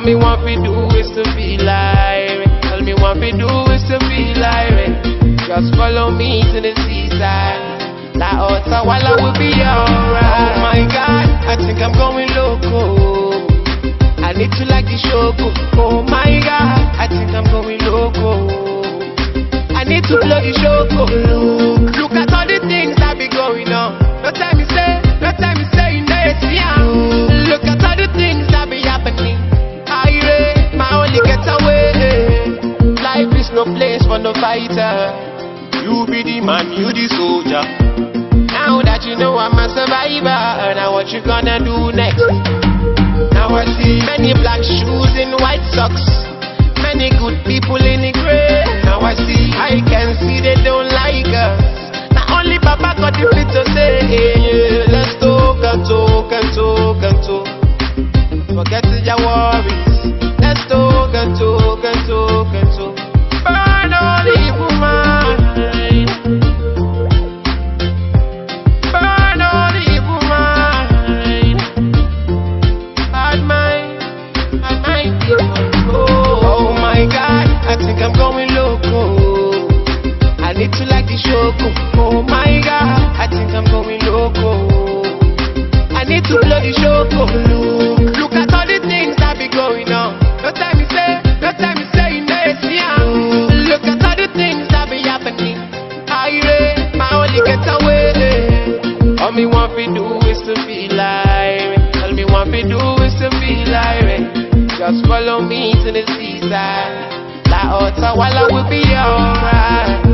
me want to do is to be like. All me want to do is to be like. Just follow me to the seaside. La Ota Walla will be alright. Oh my God, I think I'm going loco. I need to like the show. Oh my God, I think I'm going loco. I need to blow the show. Look at all the things that be going on. No time you say you know it's young. Look at all the things that be happening. I my only getaway. Life is no place for no fighter. You be the man, you the soldier. Now that you know I'm a survivor, now what you gonna do next? Now I see many black shoes in white socks, many good people in the grey. Now I can see they don't like us. Not only Papa got the fit to say, hey, let's talk and talk and talk and talk. Forget your worries. Let's talk and talk and talk and talk. Burn all evil mind. Burn all evil mind. Bad mind people. Oh my God, I think I'm going loco. I need to like the show. Oh my God, I think I'm going loco. I need to blow the show. Look at all the things that be going on. No time you say you know it's young. Look at all the things that be happening. I my only getaway. All me want to do is to be like. All me want to do is to be like. Just follow me to the seaside. La Ota Walla will be alright.